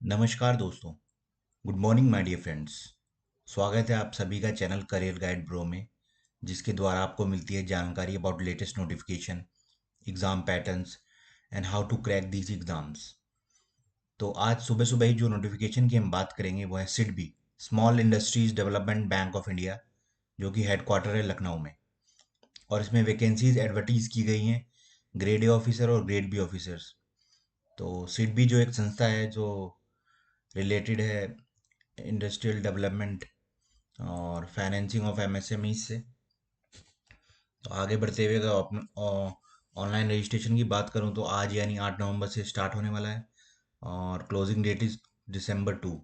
नमस्कार दोस्तों। Good morning my dear friends. स्वागत है आप सभी का चैनल करियर गाइड ब्रो में, जिसके द्वारा आपको मिलती है जानकारी about latest notification, exam patterns and how to crack these exams. तो आज सुबह सुबह ही जो नोटिफिकेशन की हम बात करेंगे वो है SIDBI, small industries development bank of India, जो कि हेडक्वार्टर है लखनऊ में। और इसमें वैकेंसीज एडवर्टीज की गई हैं, ग्रेड ए ऑफिसर और ग्रेड बी ऑफिसर्स। तो सिडबी जो एक संस्था है जो रिलेटेड है इंडस्ट्रियल डेवलपमेंट और फाइनेंसिंग ऑफ एमएसएमई से। तो आगे बढ़ते हुए अगर अपन ऑनलाइन रजिस्ट्रेशन की बात करूं तो आज यानी 8 नवंबर से स्टार्ट होने वाला है और क्लोजिंग डेट इज December 2।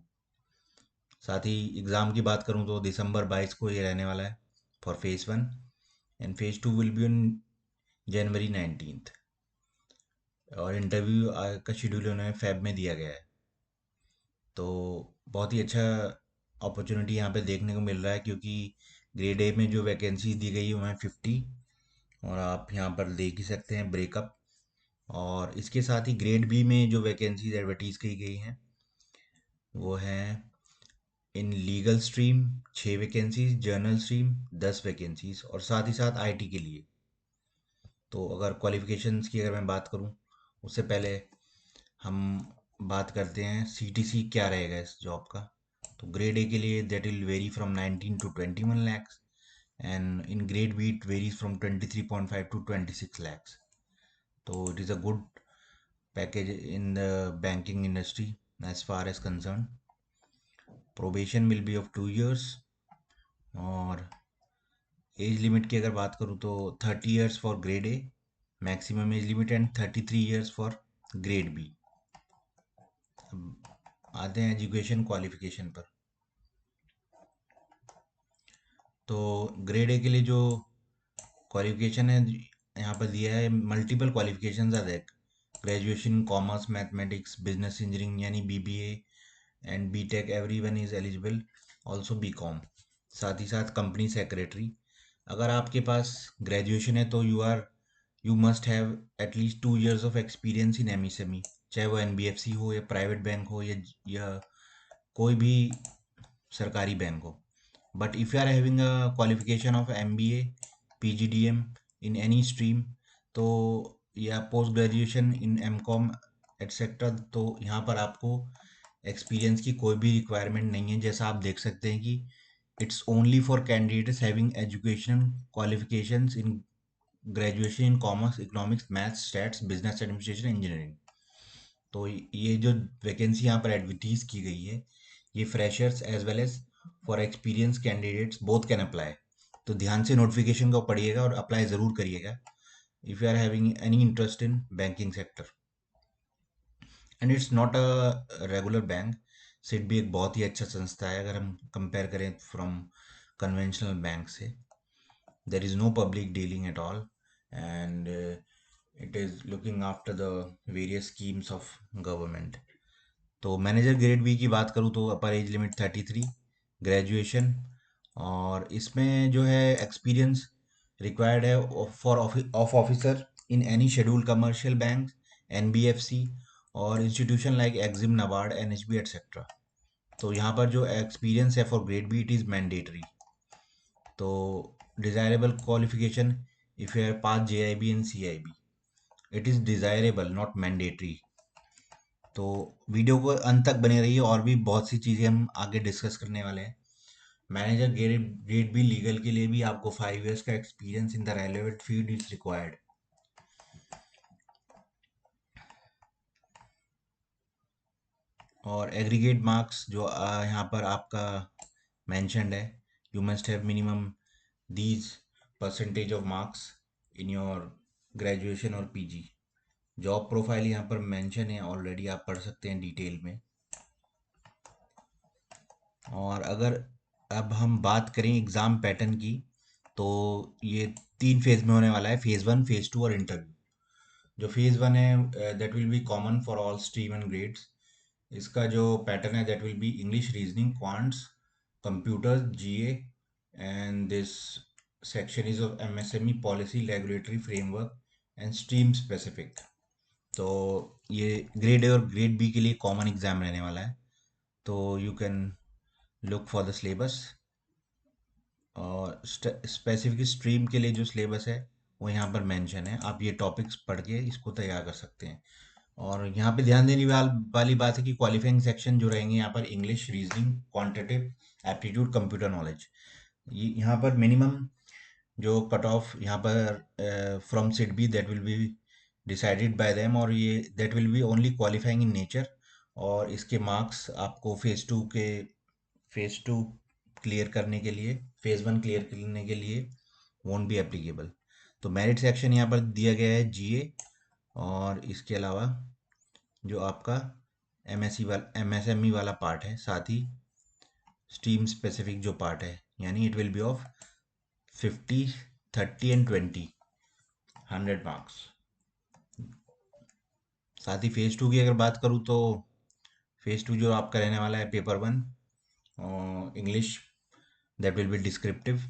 साथ ही एग्ज़ाम की बात करूं तो December 22 को ये रहने वाला है for phase 1 and phase 2 will be on January 19। और इंटरव्यू का शेड्यूल उन्हें फेब में दिया गया है। तो बहुत ही अच्छा अपॉर्चुनिटी यहाँ पे देखने को मिल रहा है, क्योंकि ग्रेड ए में जो वैकेंसीज दी गई है वो है 50, और आप यहाँ पर देख ही सकते हैं ब्रेकअप। और इसके साथ ही ग्रेड बी में जो वैकेंसीज एडवर्टीज की गई हैं वो हैं in legal stream 6 vacancies, journal stream 10 vacancies, और साथ ही साथ आईटी के लिए। तो अगर क्वालिफिकेशंस की अगर मैं बात करूँ उससे पहले हम बात करते हैं सीटीसी क्या रहेगा इस जॉब का। तो ग्रेड ए के लिए that will very from 19 to 21 lakhs, and in grade B it varies from 23.5 to 26 lakhs. So it is a good package in the banking industry as far as concerned. Probation will be of 2 years, और age limit की अगर बात करूँ तो 30 years for grade A maximum age limit, and 33 years for grade B. अब आते हैं education qualification पर। तो ग्रेड ए के लिए जो क्वालिफिकेशन है यहाँ पर दिया है, multiple qualification are there. Graduation commerce mathematics business engineering यानी BBA and BTech, everyone is eligible, also BCom. साथ ही साथ कंपनी सेक्रेटरी, अगर आपके पास ग्रेजुएशन है तो you must have at least 2 years of experience in MSME, चाहे वो एनबीएफसी हो या प्राइवेट बैंक हो या कोई भी सरकारी बैंक हो। But if you are having a qualification of MBA, PGDM in any stream, तो या post graduation in MCom etcetera, तो यहाँ पर आपको एक्सपीरियंस की कोई भी रिक्वायरमेंट नहीं है। जैसा आप देख सकते हैं कि it's only for candidates having education qualifications in graduation in commerce, economics, maths, stats, business administration, engineering. तो ये जो वैकेंसी यहाँ पर एडवर्टीज की गई है, ये freshers as well as for experience candidates both can apply. तो ध्यान से नोटिफिकेशन को पढ़िएगा और अप्लाई ज़रूर करिएगा if you are having any interest in banking sector. And it's not a regular bank. सिट भी एक बहुत ही अच्छा संस्था है अगर हम कंपेयर करें फ्रॉम कन्वेंशनल बैंक से। There is no public dealing at all, and it is looking after the various schemes of government. तो मैनेजर ग्रेड बी की बात करूँ तो अपर एज लिमिट 33, ग्रेजुएशन, और इसमें जो है एक्सपीरियंस रिक्वायर्ड है for of officer in any schedule commercial bank, NBFC, और institution like EXIM, NABARD, NHB etcetera. तो यहाँ पर जो एक्सपीरियंस है for grade B it is mandatory. तो desirable qualification if you are pass JAIIB and CAIIB, it is desirable not mandatory. तो video को अंत तक बने रहिए, और भी बहुत सी चीज़ें हम आगे डिस्कस करने वाले हैं। मैनेजर ग्रेड बी लीगल के लिए भी आपको 5 years का experience in the relevant field is required. और एग्रीगेट मार्क्स जो यहाँ पर आपका मैंशनड है, you must have minimum these percentage of marks in your graduation और पीजी। जॉब प्रोफाइल यहाँ पर मेंशन है ऑलरेडी, आप पढ़ सकते हैं डिटेल में। और अगर अब हम बात करें एग्ज़ाम पैटर्न की, तो ये 3 फेज़ में होने वाला है, फेज़ 1, फेज़ 2 और इंटरव्यू। जो फेज़ 1 है that will B common for all stream and grades. इसका जो पैटर्न है that will B English, reasoning, quants, computer, GA, and this section is of MSME policy, regulatory framework and stream specific. तो ये grade A और grade B के लिए common exam रहने वाला है। तो you can look for the syllabus. और स्पेसिफिक स्ट्रीम के लिए जो सिलेबस है वो यहाँ पर मेंशन है, आप ये टॉपिक्स पढ़ के इसको तैयार कर सकते हैं। और यहाँ पे ध्यान देने वाली बात है कि क्वालिफाइंग सेक्शन जो रहेंगे यहाँ पर English, reasoning, quantitative aptitude, computer knowledge. ये यहाँ पर मिनिमम जो कट ऑफ यहाँ पर from SIDBI that will be decided by them, और ये that will be only qualifying in nature. और इसके मार्क्स आपको फेज टू क्लियर करने के लिए, फेज वन क्लियर करने के लिए वोंट बी एप्लीकेबल। तो मेरिट सेक्शन यहाँ पर दिया गया है जीए, और इसके अलावा जो आपका एमएसएमई वाला पार्ट है, साथ ही स्ट्रीम स्पेसिफिक जो पार्ट है, यानी it will be of 50, 30 and 20, 100 marks. साथ ही फेज टू की अगर बात करूँ तो फेज टू जो आपका रहने वाला है, paper one English, that will B descriptive.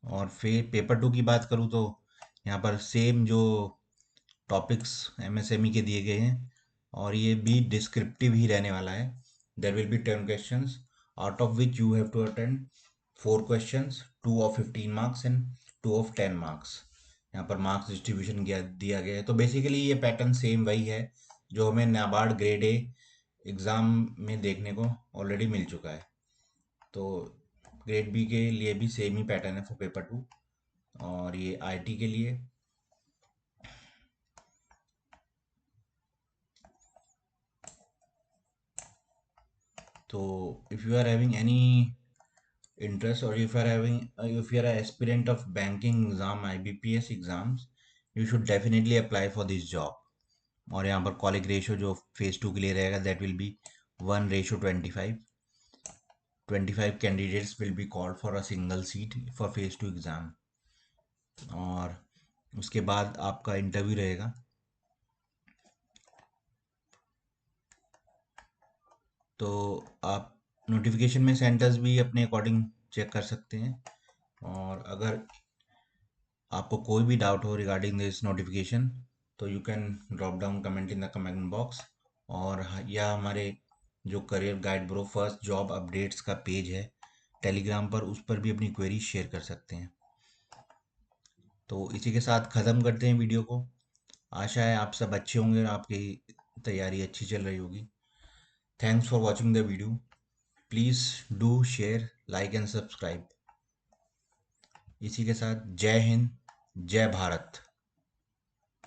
और फिर पेपर टू की बात करूँ तो यहाँ पर सेम जो टॉपिक्स एमएसएमई के दिए गए हैं, और ये भी डिस्क्रिप्टिव ही रहने वाला है। There will be 10 questions, out of which you have to attend 4 questions, 2 of 15 marks and 2 of 10 marks. यहाँ पर मार्क्स डिस्ट्रीब्यूशन दिया गया है। तो बेसिकली ये पैटर्न सेम वही है जो हमें नाबार्ड ग्रेड ए एग्ज़ाम में देखने को ऑलरेडी मिल चुका है। तो ग्रेड बी के लिए भी सेम ही पैटर्न है फॉर पेपर टू। और ये आईटी के लिए तो if you are having any interest, or if you are an aspirant of banking exam, IBPS exams, you should definitely apply for this job। और यहाँ पर कॉलिक रेशो जो फेज टू के लिए रहेगा that will B 1:25। 25 candidates will be called for a single seat for phase two exam. और उसके बाद आपका इंटरव्यू रहेगा। तो आप नोटिफिकेशन में सेंटर्स भी अपने अकॉर्डिंग चेक कर सकते हैं। और अगर आपको कोई भी डाउट हो रिगार्डिंग दिस नोटिफिकेशन, तो you can drop down comment in the comment box. और या हमारे जो career guide bro first job updates का पेज है टेलीग्राम पर, उस पर भी अपनी क्वेरी शेयर कर सकते हैं। तो इसी के साथ ख़त्म करते हैं वीडियो को। आशा है आप सब अच्छे होंगे और आपकी तैयारी अच्छी चल रही होगी। Thanks for watching the video. Please do share, like and subscribe. इसी के साथ जय हिंद, जय भारत।